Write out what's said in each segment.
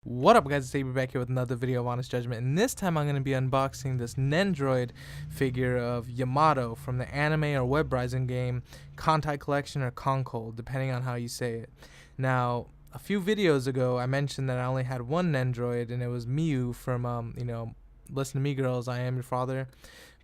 What up, guys? It's Saber back here with another video of Honest Judgment, and this time I'm going to be unboxing this Nendoroid figure of Yamato from the anime or web browsing game Kantai Collection or KanColle, depending on how you say it. Now, a few videos ago, I mentioned that I only had one Nendoroid, and it was Miu from, Listen to Me Girls, I Am Your Father.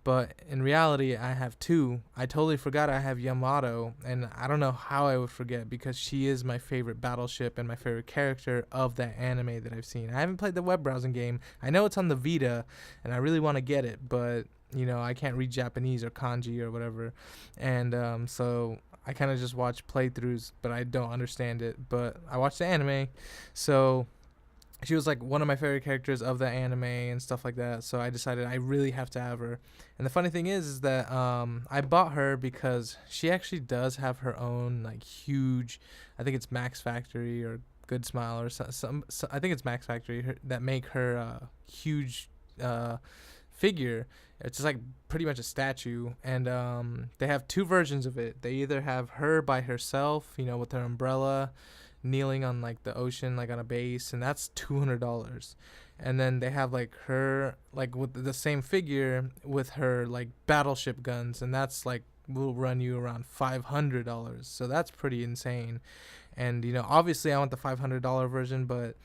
But in reality, I have two. I totally forgot I have Yamato, and I don't know how I would forget because she is my favorite battleship and my favorite character of that anime that I've seen. I haven't played the web browsing game. I know it's on the Vita, and I really want to get it, but I can't read Japanese or kanji or whatever, and so I kind of just watch playthroughs, but I don't understand it. But I watch the anime, so she was like one of my favorite characters of the anime and stuff like that, so I decided I really have to have her. And the funny thing is that I bought her because she actually does have her own like huge, I think it's Max Factory or Good Smile or some I think it's Max Factory that make her huge figure. It's just like pretty much a statue, and they have two versions of it. They either have her by herself, with her umbrella, kneeling on like the ocean, like on a base, and that's $200. And then they have like her like with the same figure with her like battleship guns, and that's like will run you around $500. So that's pretty insane. And obviously I want the $500 version, but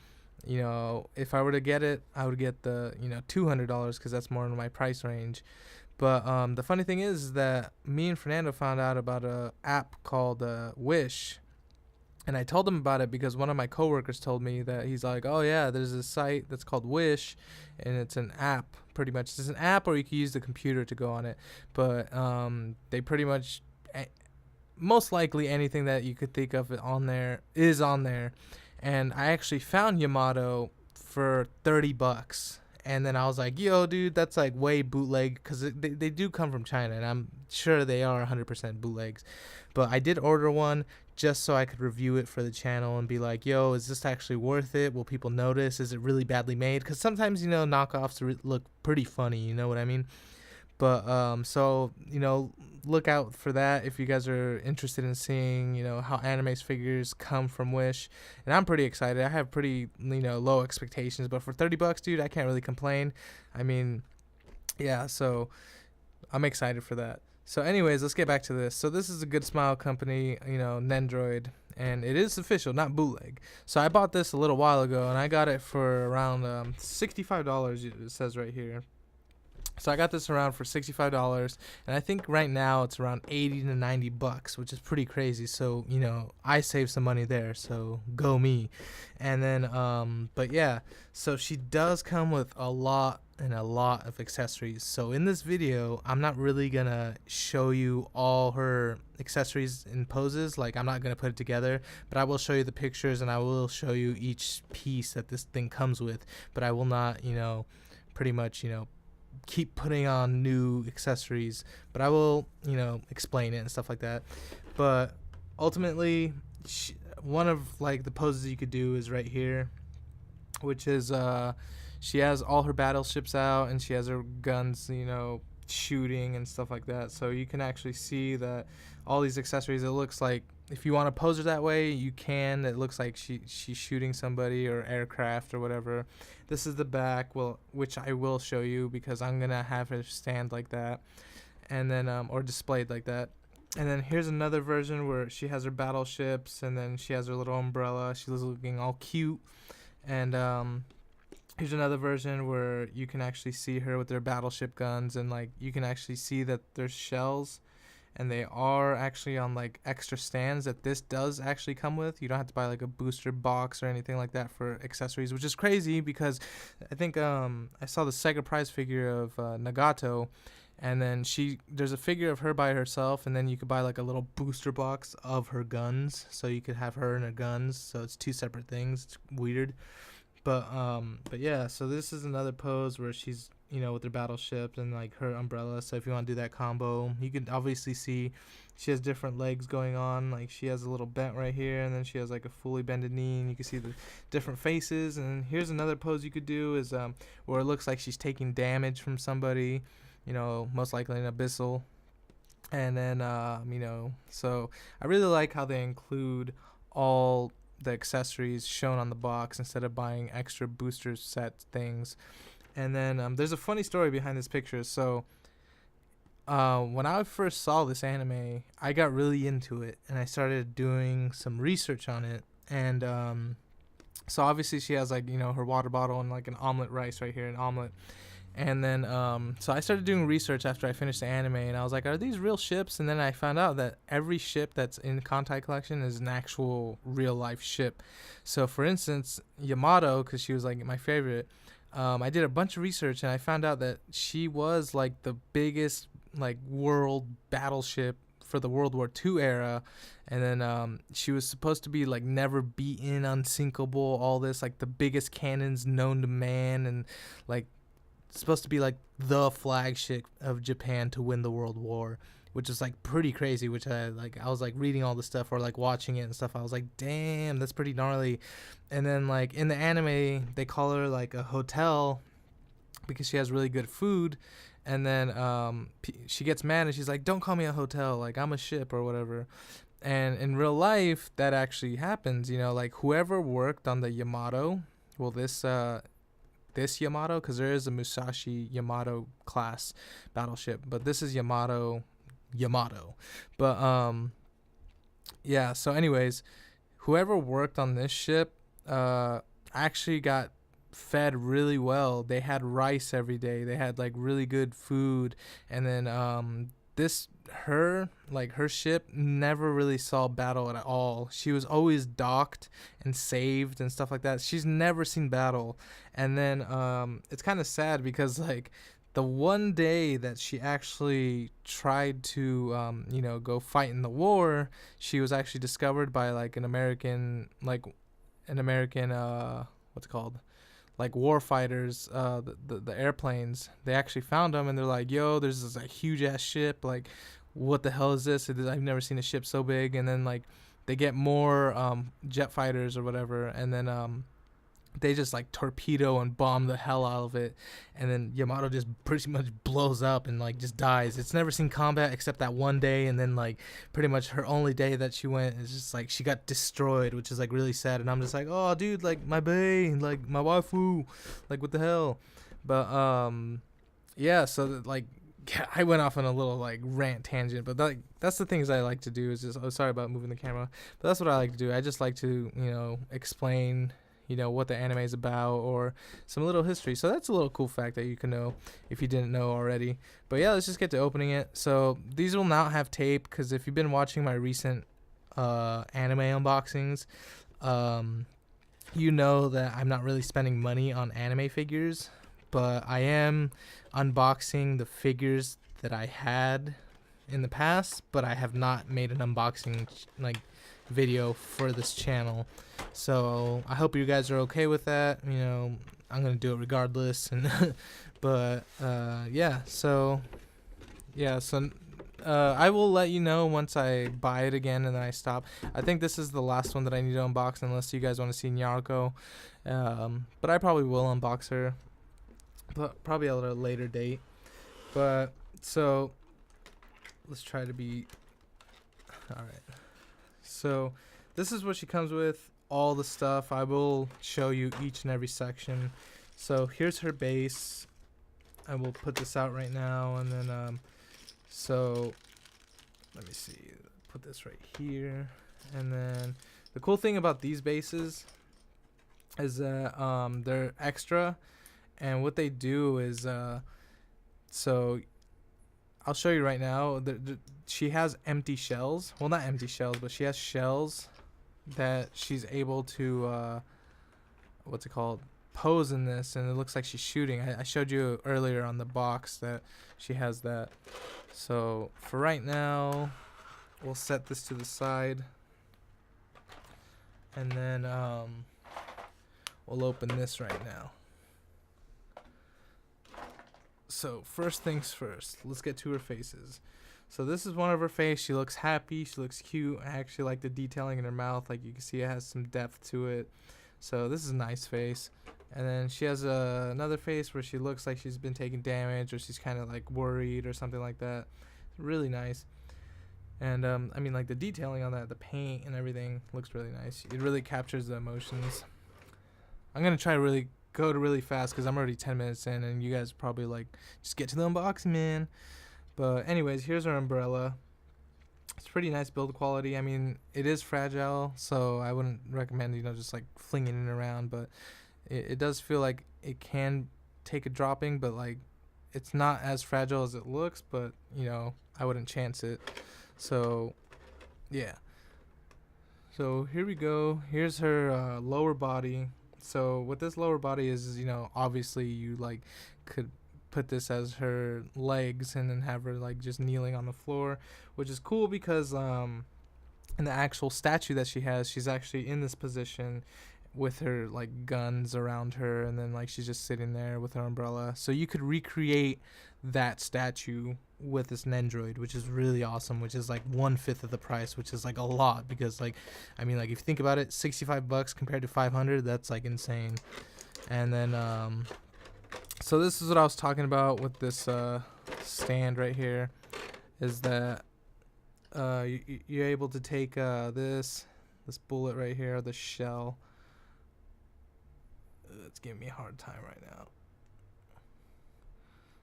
if I were to get it, I would get the $200 because that's more in my price range. But the funny thing is that me and Fernando found out about a app called Wish. And I told him about it because one of my coworkers told me that he's like, oh yeah, there's a site that's called Wish, and it's an app, pretty much. It's an app, or you can use the computer to go on it. But they pretty much, most likely anything that you could think of on there is on there. And I actually found Yamato for $30. And then I was like, yo, dude, that's like way bootleg, because they do come from China, and I'm sure they are 100% bootlegs. But I did order one just so I could review it for the channel and be like, yo, is this actually worth it? Will people notice? Is it really badly made? Because sometimes, knockoffs look pretty funny, you know what I mean? But so look out for that if you guys are interested in seeing how anime figures come from Wish. And I'm pretty excited. I have pretty low expectations, but for $30, dude, I can't really complain. I mean, yeah, so I'm excited for that. So anyways, let's get back to this. So this is a Good Smile company, Nendoroid, and it is official, not bootleg. So I bought this a little while ago, and I got it for around $65, it says right here. So I got this around for $65, and I think right now it's around $80 to $90, which is pretty crazy. So I saved some money there, so go me. And then but yeah, so she does come with a lot of accessories. So in this video, I'm not really gonna show you all her accessories and poses. Like, I'm not gonna put it together, but I will show you the pictures, and I will show you each piece that this thing comes with. But I will not pretty much keep putting on new accessories, but I will explain it and stuff like that. But ultimately, one of like the poses you could do is right here, which is she has all her battleships out, and she has her guns shooting and stuff like that. So you can actually see that all these accessories, it looks like if you want to pose her that way, you can. It looks like she's shooting somebody or aircraft or whatever. This is the back, which I will show you because I'm gonna have her stand like that, and then or displayed like that. And then here's another version where she has her battleships, and then she has her little umbrella. She's looking all cute. And here's another version where you can actually see her with their battleship guns, and like you can actually see that there's shells, and they are actually on like extra stands that this does actually come with. You don't have to buy like a booster box or anything like that for accessories, which is crazy because I think I saw the Sega prize figure of Nagato, and then there's a figure of her by herself, and then you could buy like a little booster box of her guns, so you could have her and her guns. So it's two separate things. It's weird. But yeah, so this is another pose where she's with her battleship and like her umbrella. So if you want to do that combo, you can obviously see she has different legs going on. Like she has a little bent right here, and then she has like a fully bended knee, and you can see the different faces. And here's another pose you could do is where it looks like she's taking damage from somebody, most likely an abyssal. And then so I really like how they include all the accessories shown on the box instead of buying extra booster set things. And then there's a funny story behind this picture. So when I first saw this anime, I got really into it and I started doing some research on it. And so obviously she has like, her water bottle and like an omelet rice right here, an omelet. And then so I started doing research after I finished the anime, and I was like, are these real ships? And then I found out that every ship that's in Kantai Collection is an actual real life ship. So for instance, Yamato, because she was like my favorite, I did a bunch of research and I found out that she was like the biggest like world battleship for the World War II era. And then she was supposed to be like never beaten, unsinkable, all this, like the biggest cannons known to man, and like supposed to be like the flagship of Japan to win the World War, which is like pretty crazy. Which I was like reading all the stuff or like watching it and stuff. I was like, damn, that's pretty gnarly. And then like in the anime, they call her like a hotel because she has really good food. And then she gets mad and she's like, don't call me a hotel, like I'm a ship or whatever. And in real life, that actually happens. Like whoever worked on the Yamato, well, this Yamato, because there is a Musashi Yamato-Class battleship, but this is Yamato. But yeah, so anyways, whoever worked on this ship actually got fed really well. They had rice every day. They had like really good food. And then her ship never really saw battle at all. She was always docked and saved and stuff like that. She's never seen battle. And then it's kind of sad because like the one day that she actually tried to go fight in the war, she was actually discovered by like an American what's it called, like war fighters, the airplanes. They actually found them and they're like, yo, there's this like huge ass ship, like what the hell is this? I've never seen a ship so big. And then like they get more jet fighters or whatever, and then they just like torpedo and bomb the hell out of it, and then Yamato just pretty much blows up and like just dies. It's never seen combat except that one day, and then like pretty much her only day that she went is just like she got destroyed, which is like really sad. And I'm just like, oh dude, like my bae, like my waifu, like what the hell. But yeah, so like I went off on a little like rant tangent, but that's the things I like to do. Is just sorry about moving the camera, but that's what I like to do. I just like to explain what the anime is about or some little history. So that's a little cool fact that you can know if you didn't know already. But yeah, let's just get to opening it. So these will not have tape because if you've been watching my recent anime unboxings, you know that I'm not really spending money on anime figures, but I am unboxing the figures that I had in the past, but I have not made an unboxing like video for this channel. So I hope you guys are okay with that. I'm gonna do it regardless. And but so I will let you know once I buy it again and then I stop. I think this is the last one that I need to unbox unless you guys want to see Naruto. But I probably will unbox her, but probably at a later date. But so let's try to be all right. So this is what she comes with, all the stuff. I will show you each and every section. So here's her base. I will put this out right now, and then so let me see, put this right here. And then the cool thing about these bases is that they're extra, and what they do is so I'll show you right now. She has empty shells. Well, not empty shells, but she has shells that she's able to what's it called, pose in this, and it looks like she's shooting. I showed you earlier on the box that she has that. So for right now, we'll set this to the side, and then we'll open this right now. So first things first, let's get to her faces. So this is one of her face. She looks happy. She looks cute. I actually like the detailing in her mouth. Like you can see it has some depth to it. So this is a nice face. And then she has another face where she looks like she's been taking damage or she's kind of like worried or something like that. Really nice. And I mean, like the detailing on that, the paint and everything looks really nice. It really captures the emotions. I'm gonna try to go really fast because I'm already 10 minutes in, and you guys probably like just get to the unboxing, man. But anyways, here's our umbrella. It's pretty nice build quality. I mean, it is fragile, so I wouldn't recommend just like flinging it around. But it does feel like it can take a dropping, but like it's not as fragile as it looks. But I wouldn't chance it. So yeah. So here we go. Here's her lower body. So what this lower body is obviously you like could put this as her legs and then have her like just kneeling on the floor, which is cool because in the actual statue that she has, she's actually in this position with her like guns around her, and then like she's just sitting there with her umbrella. So you could recreate that statue with this Nendoroid, which is really awesome, which is like 1/5 of the price, which is like a lot because like I mean, like if you think about it, $65 compared to 500, that's like insane. And then so this is what I was talking about with this stand right here, is that you're able to take this bullet right here, the shell. It's giving me a hard time right now.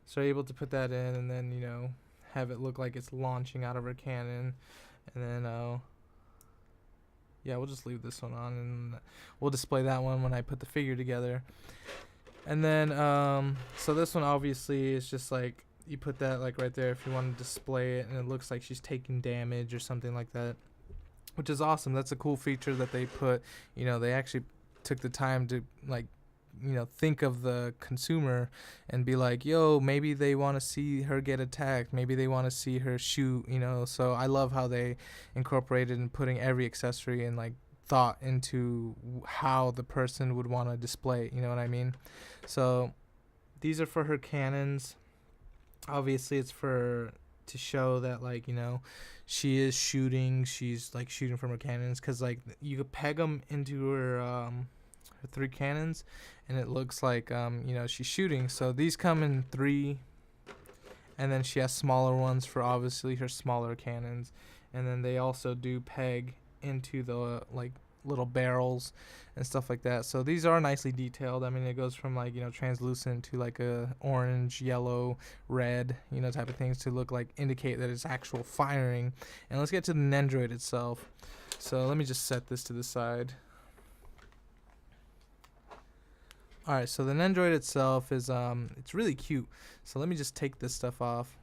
So you're able to put that in and then have it look like it's launching out of her cannon, and then yeah, we'll just leave this one on and we'll display that one when I put the figure together. And then so this one obviously is just like you put that like right there if you want to display it, and it looks like she's taking damage or something like that, which is awesome. That's a cool feature that they put. They actually took the time to like think of the consumer and be like, yo, maybe they want to see her get attacked, maybe they want to see her shoot. So I love how they incorporated and putting every accessory and like thought into how the person would want to display it, you know what I mean? So these are for her cannons. Obviously it's to show that like she is shooting, she's like shooting from her cannons, because like you could peg them into her 3 cannons and it looks like she's shooting. So these come in 3, and then she has smaller ones for obviously her smaller cannons, and then they also do peg into the like little barrels and stuff like that. So these are nicely detailed. I mean, it goes from like translucent to like a orange, yellow, red type of things to look like indicate that it's actual firing. And let's get to the Nendoroid itself. So let me just set this to the side. Alright, so the Nendoroid itself is it's really cute. So let me just take this stuff off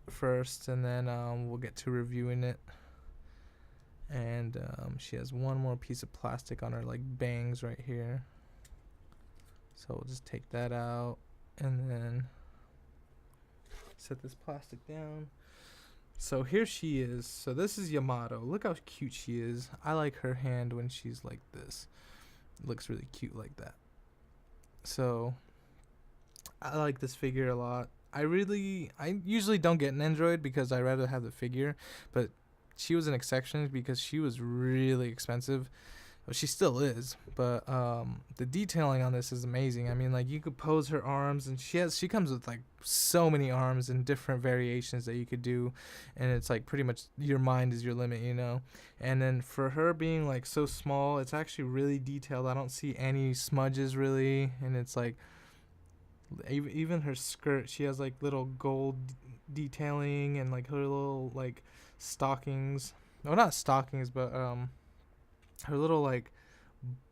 first, and then we'll get to reviewing it. And she has one more piece of plastic on her like bangs right here. So we'll just take that out and then set this plastic down. So here she is. So this is Yamato. Look how cute she is. I like her hand when she's like this. It looks really cute like that. So I like this figure a lot. I usually don't get Nendoroid because I rather have the figure, but she was an exception because she was really expensive. Well, she still is, but the detailing on this is amazing. I mean, like you could pose her arms, and she comes with like so many arms and different variations that you could do, and it's like pretty much your mind is your limit, And then for her being like so small, it's actually really detailed. I don't see any smudges really, and it's like even her skirt, she has like little gold detailing, and like her little like stockings. No, not stockings, but her little like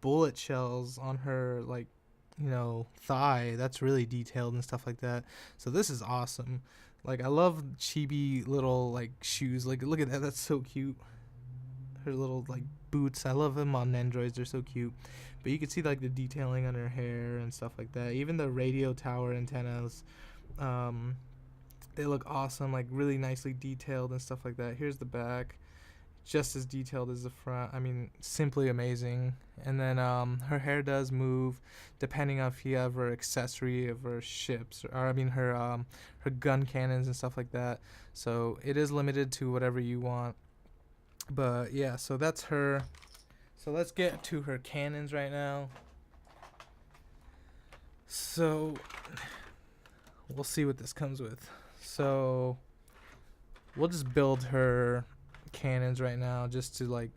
bullet shells on her like thigh. That's really detailed and stuff like that. So this is awesome. Like I love chibi little like shoes. Like look at that. That's so cute. Her little like boots. I love them on Nendoroids. They're so cute. But you can see like the detailing on her hair and stuff like that. Even the radio tower antennas, they look awesome. Like really nicely detailed and stuff like that. Here's the back. Just as detailed as the front. I mean, simply amazing. And then her hair does move depending on if you have her accessory of her ships, or I mean her gun cannons and stuff like that. So it is limited to whatever you want. But yeah, so that's her. So let's get to her cannons right now. So we'll see what this comes with. So we'll just build her cannons right now, just to like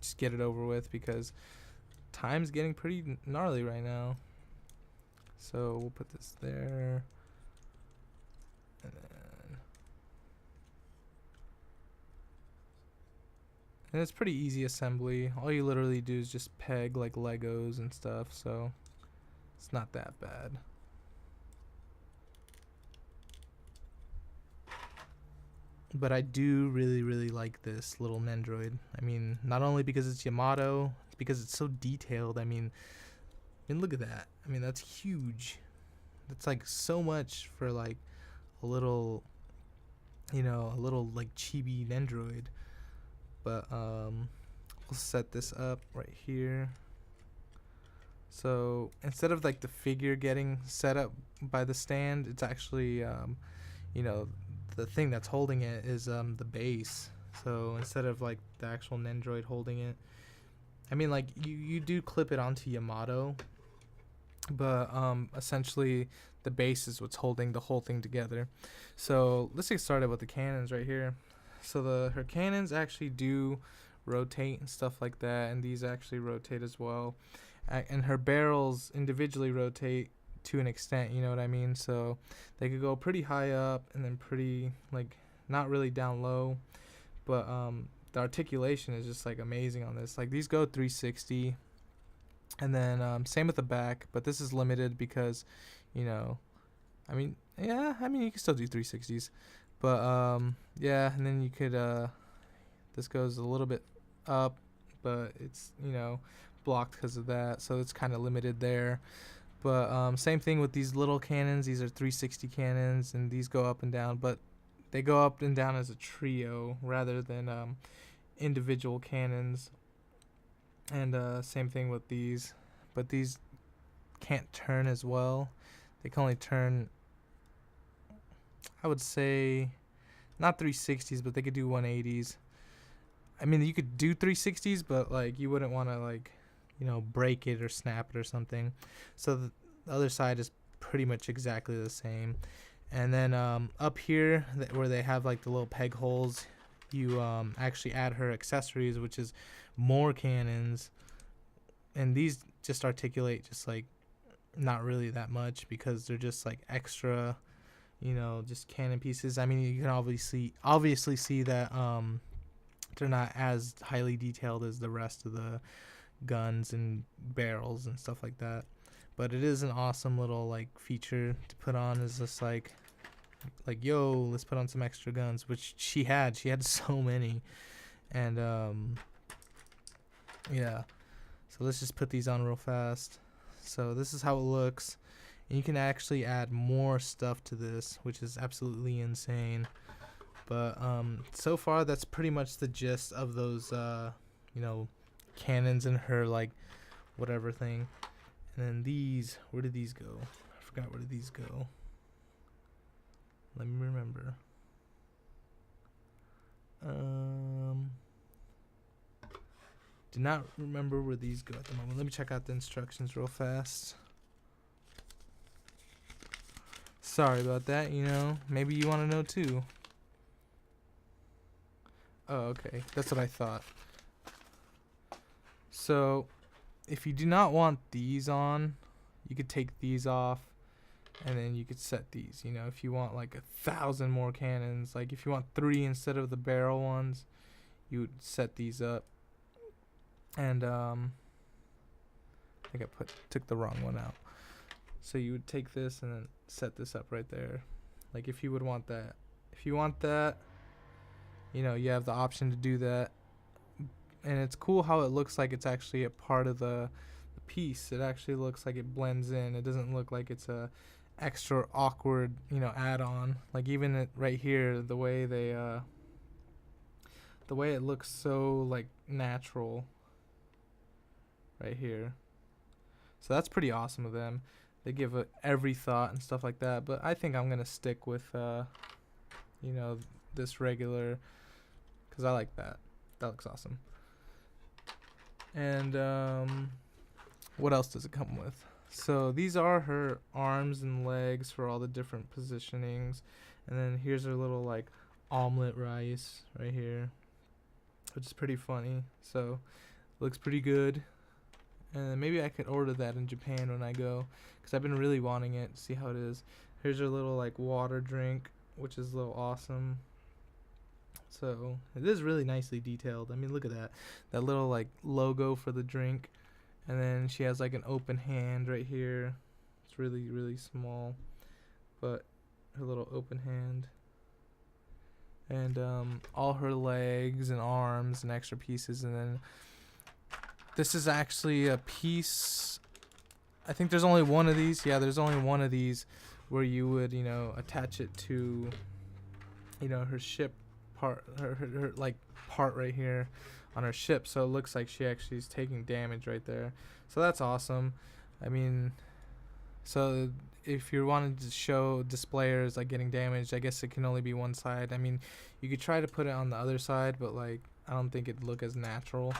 just get it over with, because time's getting pretty gnarly right now. So we'll put this there, and it's pretty easy assembly. All you literally do is just peg like Legos and stuff, so it's not that bad. But I do really like this little Nendoroid. I mean, not only because it's Yamato, it's because it's so detailed. I mean, look at that. I mean, that's huge. That's like so much for like a little, you know, a little like chibi Nendoroid. But we'll set this up right here. So instead of like the figure getting set up by the stand, it's actually you know, the thing that's holding it is the base. So instead of like the actual Nendoroid holding it, I mean, like you do clip it onto Yamato, but essentially the base is what's holding the whole thing together. So let's get started with the cannons right here. So her cannons actually do rotate and stuff like that, and these actually rotate as well. And her barrels individually rotate to an extent, you know what I mean? So they could go pretty high up and then pretty like not really down low, but the articulation is just like amazing on this. Like these go 360, and then same with the back, but this is limited because, you know, I mean, yeah, I mean you can still do 360s, but yeah, and then you could this goes a little bit up, but it's, you know, blocked because of that, so it's kind of limited there. But same thing with these little cannons. These are 360 cannons, and these go up and down, but they go up and down as a trio rather than individual cannons. And same thing with these, but these can't turn as well. They can only turn, I would say, not 360s, but they could do 180s. I mean, you could do 360s, but like you wouldn't want to like, you know, break it or snap it or something. So the other side is pretty much exactly the same. And then up here where they have like the little peg holes, you actually add her accessories, which is more cannons. And these just articulate just like not really that much because they're just like extra, you know, just cannon pieces. I mean, you can obviously see that they're not as highly detailed as the rest of the guns and barrels and stuff like that, but it is an awesome little like feature to put on. Is just like yo, let's put on some extra guns, which she had so many. And yeah, so let's just put these on real fast. So this is how it looks, and you can actually add more stuff to this, which is absolutely insane. But so far that's pretty much the gist of those you know, cannons in her like whatever thing. And then these, where did these go? I forgot, where did these go? Let me remember. Do not remember where these go at the moment. Let me check out the instructions real fast. Sorry about that, you know, maybe you want to know too. Oh, okay, that's what I thought. So if you do not want these on, you could take these off, and then you could set these, you know, if you want like 1,000 more cannons. Like if you want 3 instead of the barrel ones, you would set these up. And I think I took the wrong one out. So you would take this and then set this up right there. Like if you would want that. If you want that, you know, you have the option to do that. And it's cool how it looks like it's actually a part of the piece. It actually looks like it blends in. It doesn't look like it's a extra awkward, you know, add-on. Like even it right here, the way they the way it looks so like natural right here. So that's pretty awesome of them. They give it every thought and stuff like that. But I think I'm gonna stick with you know, this regular, because I like that. That looks awesome. And what else does it come with? So these are her arms and legs for all the different positionings. And then here's her little like omelet rice right here. which is pretty funny. So looks pretty good. And maybe I could order that in Japan when I go, because I've been really wanting it. See how it is. Here's her little like water drink, which is a little awesome. So it is really nicely detailed. I mean, look at that little like logo for the drink. And then she has like an open hand right here. It's really, really small, but her little open hand. And all her legs and arms and extra pieces. And then this is actually a piece. I think there's only one of these. Yeah, there's only one of these where you would, attach it to, her ship part, her like part right here on her ship. So it looks like she actually is taking damage right there. So that's awesome. I mean, so if you're wanting to show displayers like getting damaged, I guess it can only be one side. I mean, you could try to put it on the other side, but like I don't think it'd look as natural.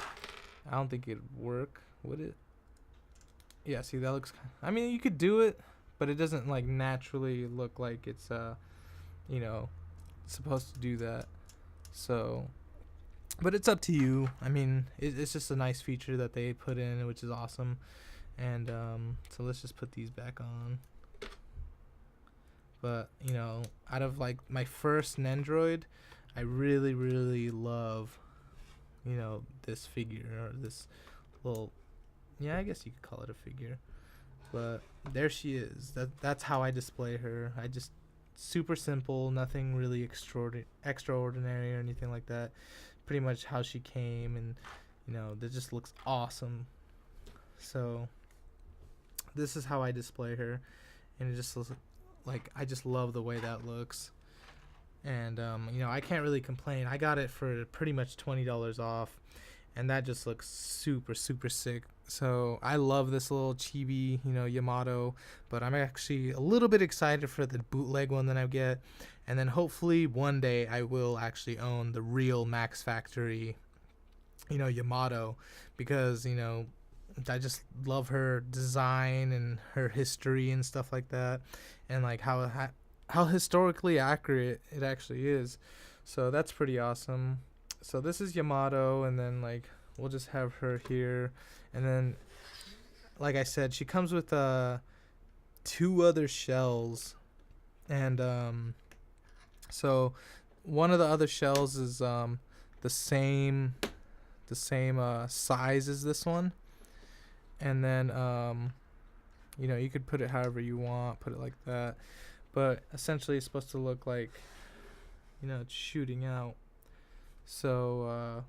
I don't think it'd work, would it? Yeah, see, that looks, I mean, you could do it, but it doesn't like naturally look like it's supposed to do that. So, but it's up to you. I mean, it's just a nice feature that they put in, which is awesome. And so let's just put these back on. But out of like my first Nendoroid, I really, really love this figure, or this little, yeah, I guess you could call it a figure. But there she is. That's how I display her. I just, super simple, nothing really extraordinary or anything like that. Pretty much how she came, and that just looks awesome. So this is how I display her, and it just looks like, I just love the way that looks. And I can't really complain. I got it for pretty much $20 off, and that just looks super, super sick. So I love this little chibi, Yamato, but I'm actually a little bit excited for the bootleg one that I get. And then hopefully one day I will actually own the real Max Factory, Yamato, because, I just love her design and her history and stuff like that, and like how historically accurate it actually is. So that's pretty awesome. So this is Yamato, and then like we'll just have her here. And then, like I said, she comes with 2 other shells, and so one of the other shells is the same size as this one. And then you could put it however you want, put it like that, but essentially it's supposed to look like it's shooting out. So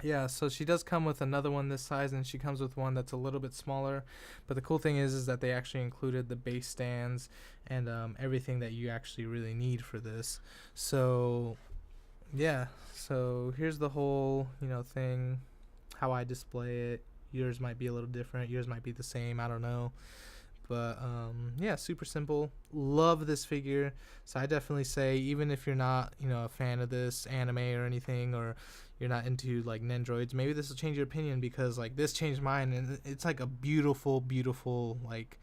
yeah, so she does come with another one this size, and she comes with one that's a little bit smaller. But the cool thing is that they actually included the base stands and everything that you actually really need for this. So yeah, so here's the whole thing, how I display it. Yours might be a little different, yours might be the same, I don't know. But yeah, super simple. Love this figure. So I definitely say, even if you're not a fan of this anime or anything, or you're not into like Nendoroids, maybe this will change your opinion, because like this changed mine, and it's like a beautiful, beautiful like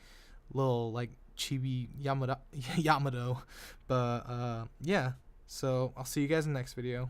little like chibi Yamato. But yeah, so I'll see you guys in the next video.